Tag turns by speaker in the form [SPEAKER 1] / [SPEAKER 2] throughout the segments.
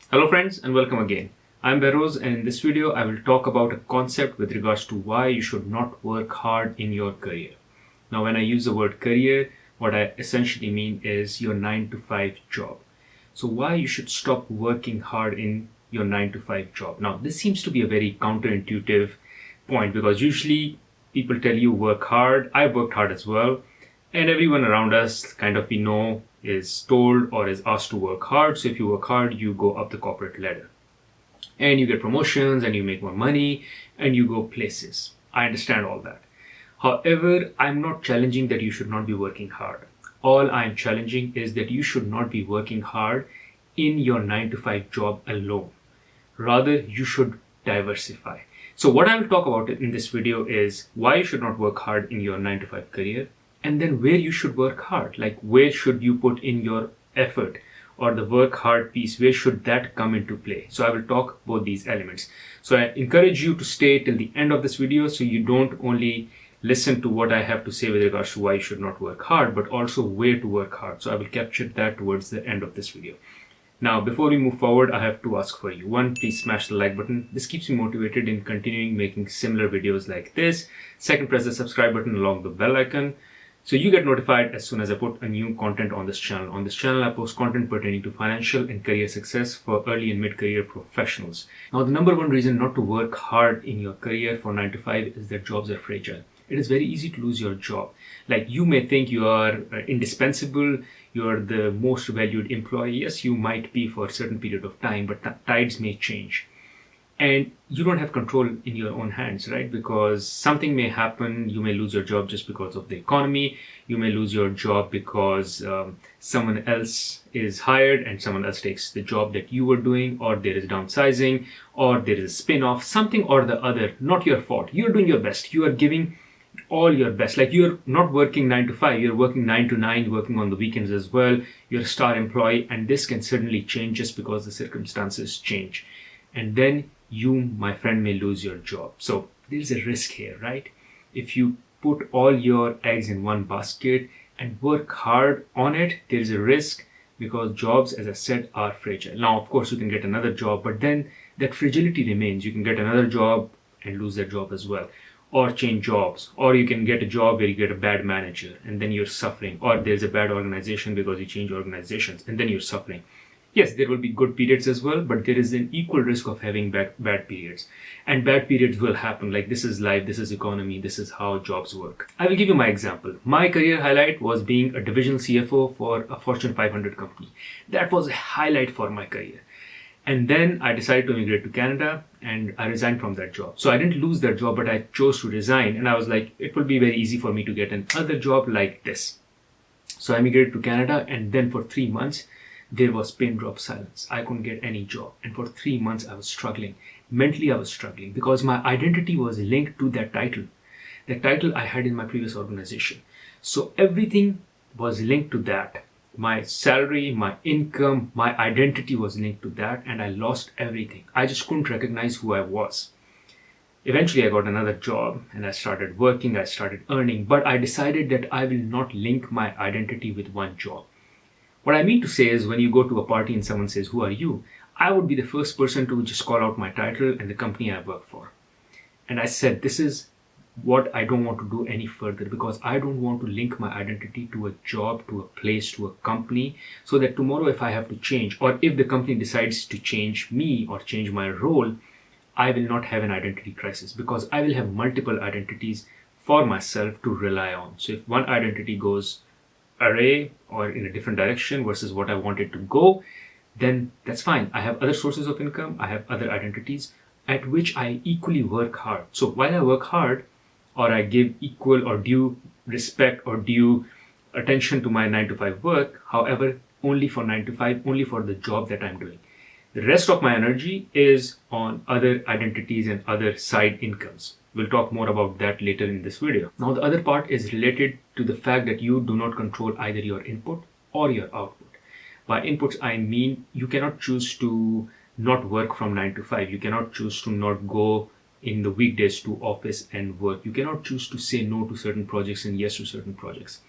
[SPEAKER 1] Hello friends and welcome again. I'm Beroz and in this video I will talk about a concept with regards to why you should not work hard in your career. Now when I use the word career, what I essentially mean is your 9 to 5 job. So why you should stop working hard in your 9 to 5 job. Now this seems to be a very counterintuitive point because usually people tell you work hard. I've worked hard as well. And everyone around us we know is told or is asked to work hard. So if you work hard, you go up the corporate ladder and you get promotions and you make more money and you go places. I understand all that. However, I'm not challenging that you should not be working hard. All I'm challenging is that you should not be working hard in your 9 to 5 job alone. Rather, you should diversify. So what I will talk about in this video is why you should not work hard in your 9 to 5 career, and then where you should work hard, like where should you put in your effort, or the work hard piece, where should that come into play. So I will talk about these elements. So I encourage you to stay till the end of this video so you don't only listen to what I have to say with regards to why you should not work hard, but also where to work hard. So I will capture that towards the end of this video. Now, before we move forward, I have to ask for you. One, please smash the like button. This keeps me motivated in continuing making similar videos like this. Second, press the subscribe button along the bell icon, so you get notified as soon as I put a new content on this channel. On this channel, I post content pertaining to financial and career success for early and mid-career professionals. Now, the number one reason not to work hard in your career for 9 to 5 is that jobs are fragile. It is very easy to lose your job. Like, you may think you are indispensable, you're the most valued employee. Yes, you might be for a certain period of time, but tides may change. And you don't have control in your own hands, right? Because something may happen. You may lose your job just because of the economy. You may lose your job because someone else is hired and someone else takes the job that you were doing, or there is downsizing, or there is a spin-off, something or the other. Not your fault. You're doing your best. You are giving all your best. Like, you're not working 9 to 5, you're working 9 to 9, working on the weekends as well. You're a star employee, and this can certainly change just because the circumstances change. And then you, my friend, may lose your job. So there's a risk here, right? If you put all your eggs in one basket and work hard on it, there's a risk because jobs, as I said, are fragile. Now, of course, you can get another job, but then that fragility remains. You can get another job and lose that job as well, or change jobs, or you can get a job where you get a bad manager and then you're suffering, or there's a bad organization because you change organizations and then you're suffering. Yes, there will be good periods as well, but there is an equal risk of having bad periods. And bad periods will happen. Like, this is life, this is economy, this is how jobs work. I will give you my example. My career highlight was being a divisional CFO for a Fortune 500 company. That was a highlight for my career. And then I decided to immigrate to Canada and I resigned from that job. So I didn't lose that job, but I chose to resign. And I was like, it will be very easy for me to get another job like this. So I immigrated to Canada, and then for 3 months, there was pin drop silence. I couldn't get any job. And for 3 months, I was struggling. Mentally, I was struggling because my identity was linked to that title I had in my previous organization. So everything was linked to that. My salary, my income, my identity was linked to that, and I lost everything. I just couldn't recognize who I was. Eventually, I got another job and I started working, I started earning, but I decided that I will not link my identity with one job. What I mean to say is, when you go to a party and someone says, "Who are you?" I would be the first person to just call out my title and the company I work for. And I said, this is what I don't want to do any further, because I don't want to link my identity to a job, to a place, to a company, so that tomorrow if I have to change, or if the company decides to change me or change my role, I will not have an identity crisis, because I will have multiple identities for myself to rely on. So if one identity goes array or in a different direction versus what I wanted to go, then that's fine. I have other sources of income, I have other identities at which I equally work hard. So while I work hard, or I give equal or due respect or due attention to my 9 to 5 work, however, only for 9 to 5, only for the job that I'm doing. The rest of my energy is on other identities and other side incomes. We'll talk more about that later in this video. Now, the other part is related to the fact that you do not control either your input or your output. By inputs, I mean you cannot choose to not work from 9 to 5. You cannot choose to not go in the weekdays to office and work. You cannot choose to say no to certain projects and yes to certain projects.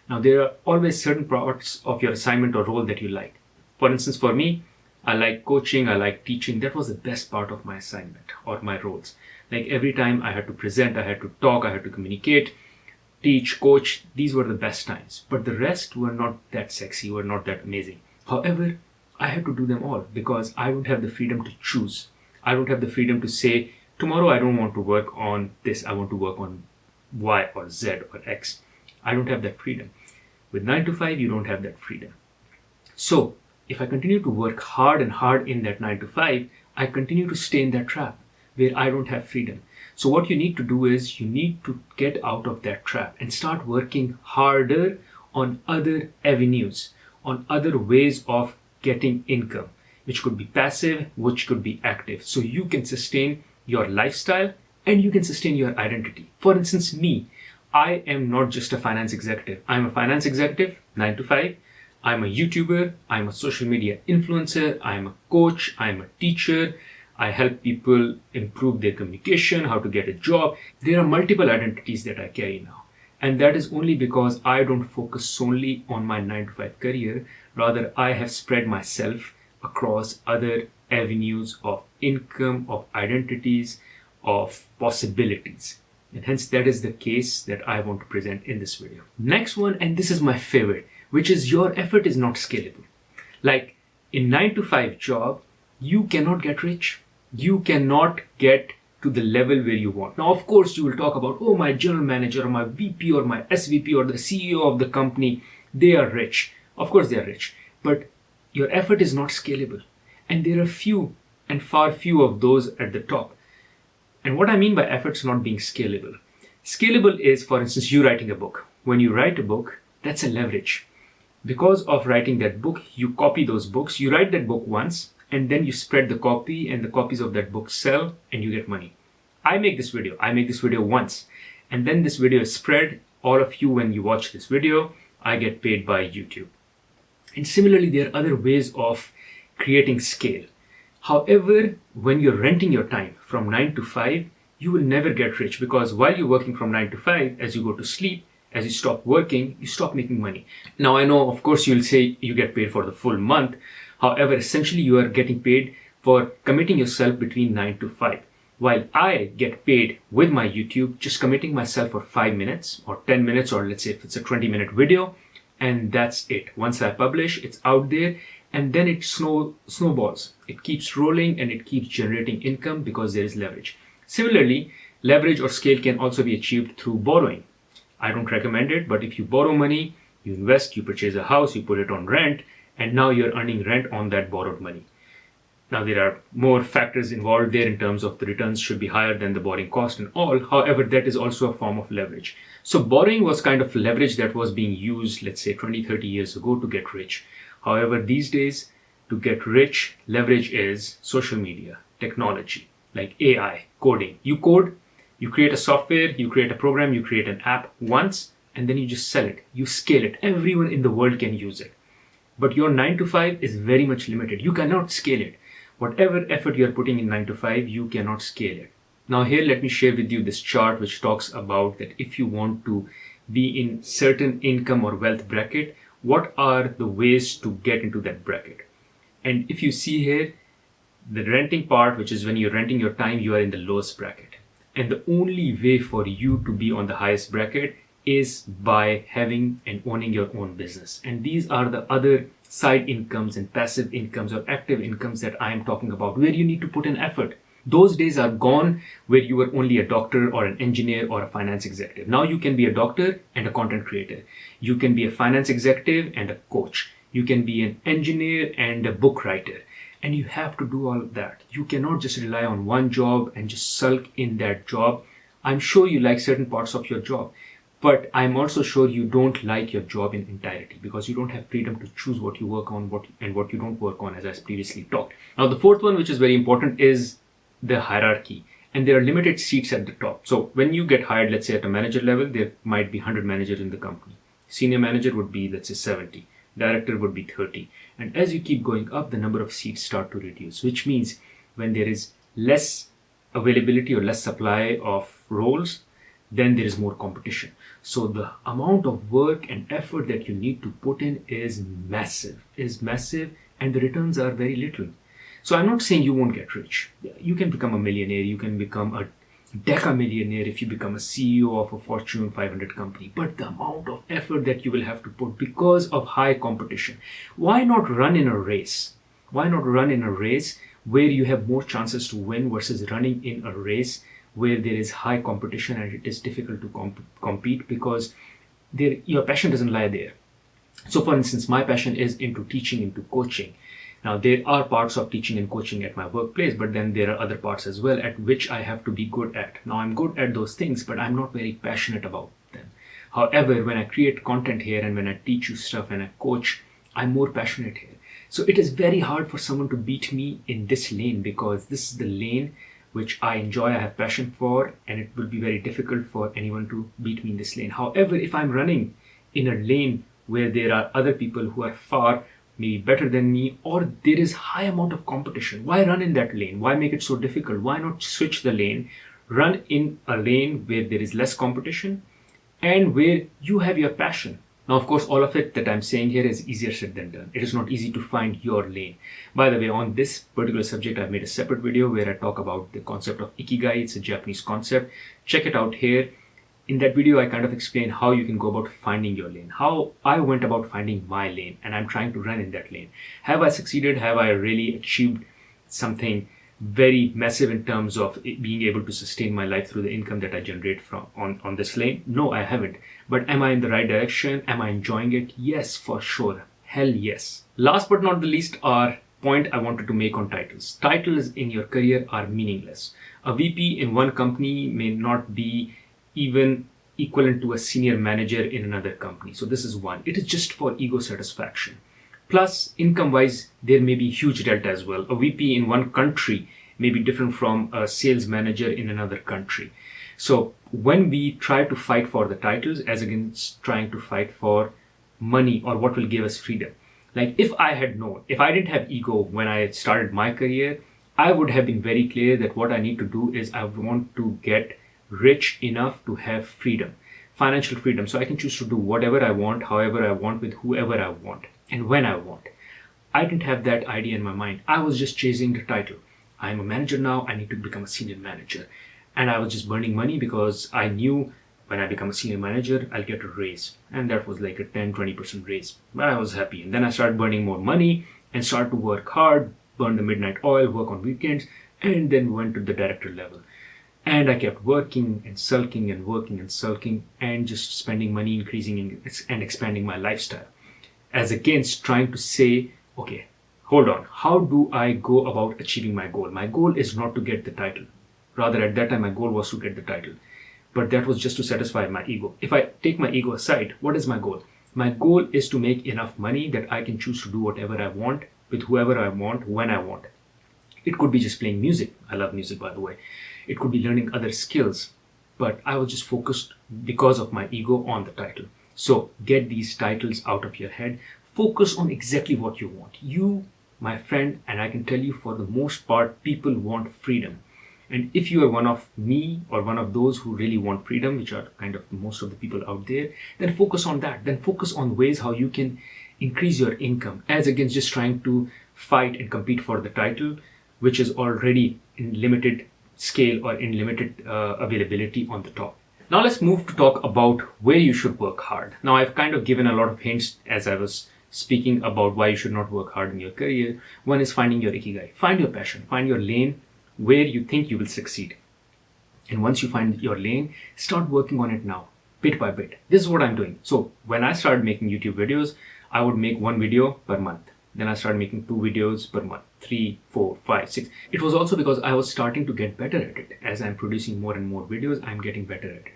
[SPEAKER 1] Now, there are always certain parts of your assignment or role that you like. For instance, for me, I like coaching, I like teaching. That was the best part of my assignment or my roles. Like every time I had to present, I had to talk, I had to communicate, teach, coach, these were the best times. But the rest were not that sexy, were not that amazing. However, I had to do them all because I don't have the freedom to choose. I don't have the freedom to say, tomorrow I don't want to work on this, I want to work on Y or Z or X. I don't have that freedom. With 9 to 5, you don't have that freedom. So, if I continue to work hard and hard in that 9 to 5, I continue to stay in that trap where I don't have freedom. So what you need to do is you need to get out of that trap and start working harder on other avenues, on other ways of getting income, which could be passive, which could be active. So you can sustain your lifestyle and you can sustain your identity. For instance, me, I am not just a finance executive. I'm a finance executive, 9 to 5. I'm a YouTuber, I'm a social media influencer, I'm a coach, I'm a teacher. I help people improve their communication, how to get a job. There are multiple identities that I carry now. And that is only because I don't focus solely on my 9 to 5 career. Rather, I have spread myself across other avenues of income, of identities, of possibilities. And hence that is the case that I want to present in this video. Next one, and this is my favorite, which is your effort is not scalable. Like in 9 to 5 job, you cannot get rich. You cannot get to the level where you want. Now, of course, you will talk about, oh, my general manager or my VP or my SVP or the CEO of the company, they are rich. Of course, they are rich, but your effort is not scalable. And there are few and far few of those at the top. And what I mean by efforts not being scalable. Scalable is, for instance, you writing a book. When you write a book, that's a leverage. Because of writing that book, you copy those books, you write that book once, and then you spread the copy and the copies of that book sell and you get money. I make this video once, and then this video is spread. All of you, when you watch this video, I get paid by YouTube. And similarly, there are other ways of creating scale. However, when you're renting your time from 9 to 5, you will never get rich because while you're working from 9 to 5, as you go to sleep, as you stop working, you stop making money. Now, I know, of course, you'll say you get paid for the full month. However, essentially, you are getting paid for committing yourself between 9 to 5. While I get paid with my YouTube, just committing myself for 5 minutes or 10 minutes, or let's say if it's a 20-minute video, and that's it. Once I publish, it's out there, and then it snowballs. It keeps rolling and it keeps generating income because there is leverage. Similarly, leverage or scale can also be achieved through borrowing. I don't recommend it, but if you borrow money, you invest, you purchase a house, you put it on rent, and now you're earning rent on that borrowed money. Now, there are more factors involved there in terms of the returns should be higher than the borrowing cost and all. However, that is also a form of leverage. So borrowing was kind of leverage that was being used, let's say 20, 30 years ago to get rich. However, these days, to get rich, leverage is social media, technology, like AI, coding. You code, you create a software, you create a program, you create an app once, and then you just sell it. You scale it. Everyone in the world can use it. But your 9 to 5 is very much limited. You cannot scale it. Whatever effort you're putting in 9 to 5, you cannot scale it. Now here, let me share with you this chart which talks about that if you want to be in certain income or wealth bracket, what are the ways to get into that bracket? And if you see here, the renting part, which is when you're renting your time, you are in the lowest bracket. And the only way for you to be on the highest bracket is by having and owning your own business. And these are the other side incomes and passive incomes or active incomes that I am talking about, where you need to put in effort. Those days are gone where you were only a doctor or an engineer or a finance executive. Now you can be a doctor and a content creator. You can be a finance executive and a coach. You can be an engineer and a book writer. And you have to do all of that. You cannot just rely on one job and just sulk in that job. I'm sure you like certain parts of your job, but I'm also sure you don't like your job in entirety because you don't have freedom to choose what you work on and what you don't work on, as I previously talked. Now, the fourth one, which is very important, is the hierarchy. And there are limited seats at the top. So when you get hired, let's say at a manager level, there might be 100 managers in the company. Senior manager would be, let's say, 70. Director would be 30. And as you keep going up, the number of seats start to reduce, which means when there is less availability or less supply of roles, then there is more competition. So the amount of work and effort that you need to put in is massive, and the returns are very little. So I'm not saying you won't get rich. You can become a millionaire, you can become a deca-millionaire if you become a CEO of a Fortune 500 company. But the amount of effort that you will have to put because of high competition, why not run in a race? Why not run in a race where you have more chances to win versus running in a race where there is high competition and it is difficult to compete because your passion doesn't lie there. So for instance, my passion is into teaching, into coaching. Now, there are parts of teaching and coaching at my workplace, but then there are other parts as well at which I have to be good at. Now, I'm good at those things, but I'm not very passionate about them. However, when I create content here and when I teach you stuff and I coach, I'm more passionate here. So it is very hard for someone to beat me in this lane because this is the lane which I enjoy, I have passion for, and it will be very difficult for anyone to beat me in this lane. However, if I'm running in a lane where there are other people who are far maybe better than me, or there is high amount of competition, why run in that lane? Why make it so difficult? Why not switch the lane, run in a lane where there is less competition and where you have your passion? Now, of course, all of it that I'm saying here is easier said than done. It is not easy to find your lane. By the way, on this particular subject, I've made a separate video where I talk about the concept of ikigai. It's a Japanese concept. Check it out here. In that video, I kind of explain how you can go about finding your lane, how I went about finding my lane, and I'm trying to run in that lane. Have I succeeded? Have I really achieved something very massive in terms of being able to sustain my life through the income that I generate from on this lane? No, I haven't. But am I in the right direction? Am I enjoying it? Yes, for sure. Hell yes. Last but not the least, our point I wanted to make on titles. Titles in your career are meaningless. A VP in one company may not be even equivalent to a senior manager in another company. So this is one. It is just for ego satisfaction. Plus, income-wise, there may be huge delta as well. A VP in one country may be different from a sales manager in another country. So when we try to fight for the titles as against trying to fight for money or what will give us freedom. Like if I didn't have ego when I started my career, I would have been very clear that what I need to do is I want to get rich enough to have freedom, financial freedom. So I can choose to do whatever I want, however I want, with whoever I want, and when I want. I didn't have that idea in my mind. I was just chasing the title. I'm a manager now, I need to become a senior manager. And I was just burning money because I knew when I become a senior manager, I'll get a raise. And that was like a 10-20% raise. But I was happy. And then I started burning more money and started to work hard, burn the midnight oil, work on weekends, and then went to the director level. And I kept working and sulking and working and sulking and just spending money, increasing and expanding my lifestyle. As against trying to say, okay, hold on, how do I go about achieving my goal? My goal is not to get the title. Rather, at that time, my goal was to get the title. But that was just to satisfy my ego. If I take my ego aside, what is my goal? My goal is to make enough money that I can choose to do whatever I want, with whoever I want, when I want. It could be just playing music. I love music, by the way. It could be learning other skills. But I was just focused because of my ego on the title. So get these titles out of your head. Focus on exactly what you want. You, my friend, and I can tell you for the most part, people want freedom. And if you are one of me or one of those who really want freedom, which are kind of most of the people out there, then focus on that. Then focus on ways how you can increase your income as against just trying to fight and compete for the title, which is already in limited scale or in limited availability on the top. Now let's move to talk about where you should work hard. Now I've kind of given a lot of hints as I was speaking about why you should not work hard in your career. One is finding your ikigai. Find your passion, find your lane where you think you will succeed. And once you find your lane, start working on it now, bit by bit. This is what I'm doing. So when I started making YouTube videos, I would make one video per month. Then I started making 2 videos per month, 3, 4, 5, 6. It was also because I was starting to get better at it. As I'm producing more and more videos, I'm getting better at it.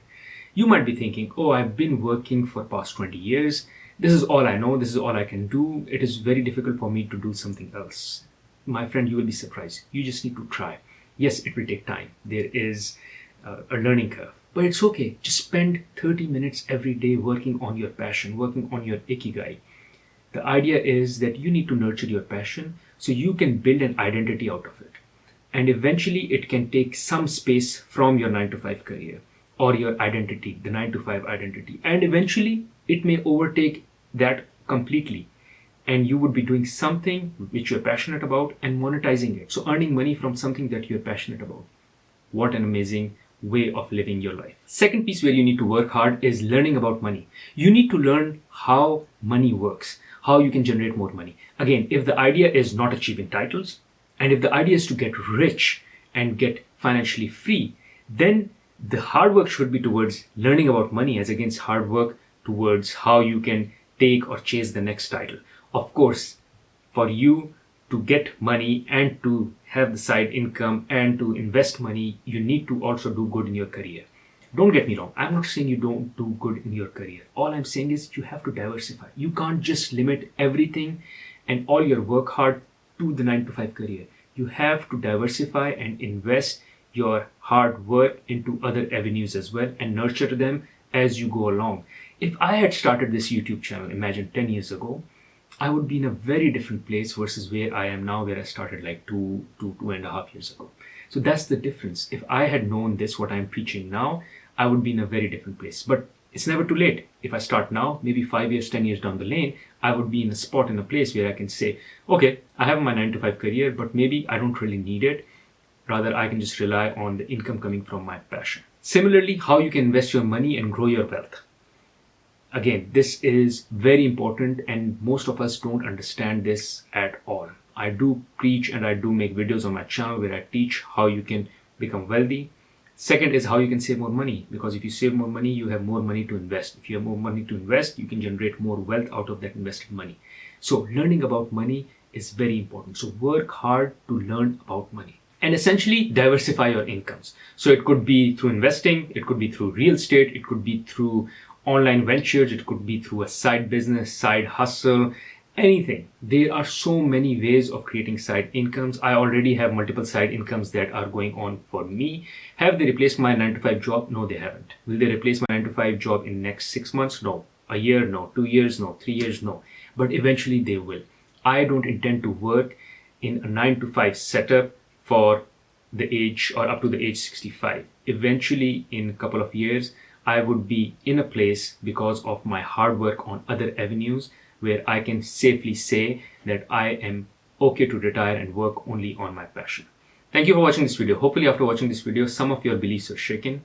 [SPEAKER 1] You might be thinking, oh, I've been working for past 20 years. This is all I know. This is all I can do. It is very difficult for me to do something else. My friend, you will be surprised. You just need to try. Yes, it will take time. There is a learning curve, but it's okay. Just spend 30 minutes every day working on your passion, working on your ikigai. The idea is that you need to nurture your passion so you can build an identity out of it. And eventually it can take some space from your 9-to-5 career or your identity, the 9-to-5 identity. And eventually it may overtake that completely. and you would be doing something which you're passionate about and monetizing it. So earning money from something that you're passionate about. What an amazing way of living your life. Second piece where you need to work hard is learning about money. You need to learn how money works, how you can generate more money. Again, if the idea is not achieving titles, and if the idea is to get rich and get financially free, then the hard work should be towards learning about money as against hard work towards how you can take or chase the next title. Of course, for you to get money and to have the side income and to invest money, you need to also do good in your career. Don't get me wrong. I'm not saying you don't do good in your career. All I'm saying is you have to diversify. You can't just limit everything and all your work hard to the 9 to 5 career. You have to diversify and invest your hard work into other avenues as well and nurture them as you go along. If I had started this YouTube channel, imagine 10 years ago, I would be in a very different place versus where I am now, where I started like two and a half years ago. So that's the difference. If I had known this, what I'm preaching now, I would be in a very different place. But it's never too late. If I start now, maybe 5 years, 10 years down the lane, I would be in a spot, in a place where I can say, okay, I have my 9 to 5 career, but maybe I don't really need it. Rather, I can just rely on the income coming from my passion. Similarly, how you can invest your money and grow your wealth. Again, this is very important and most of us don't understand this at all. I do preach and I do make videos on my channel where I teach how you can become wealthy. Second is how you can save more money, because if you save more money, you have more money to invest. If you have more money to invest, you can generate more wealth out of that invested money. So learning about money is very important. So work hard to learn about money. And essentially diversify your incomes. So it could be through investing, it could be through real estate, it could be through online ventures, it could be through a side business, side hustle, anything. There are so many ways of creating side incomes. I already have multiple side incomes that are going on for me. Have they replaced my 9 to 5 job? No, they haven't. Will they replace my 9 to 5 job in next 6 months? No. A year? No. 2 years? No. 3 years? No. But eventually they will. I don't intend to work in a 9 to 5 setup for the age or up to the age 65. Eventually, in a couple of years, I would be in a place because of my hard work on other avenues where I can safely say that I am okay to retire and work only on my passion. Thank you for watching this video. Hopefully after watching this video, some of your beliefs are shaken.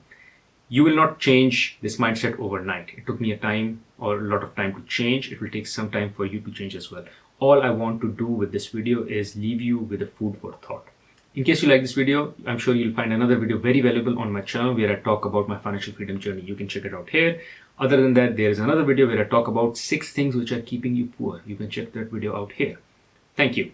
[SPEAKER 1] You will not change this mindset overnight. It took me a time or a lot of time to change. It will take some time for you to change as well. All I want to do with this video is leave you with a food for thought. In case you like this video, I'm sure you'll find another video very valuable on my channel where I talk about my financial freedom journey. You can check it out here. Other than that, there is another video where I talk about 6 things which are keeping you poor. You can check that video out here. Thank you.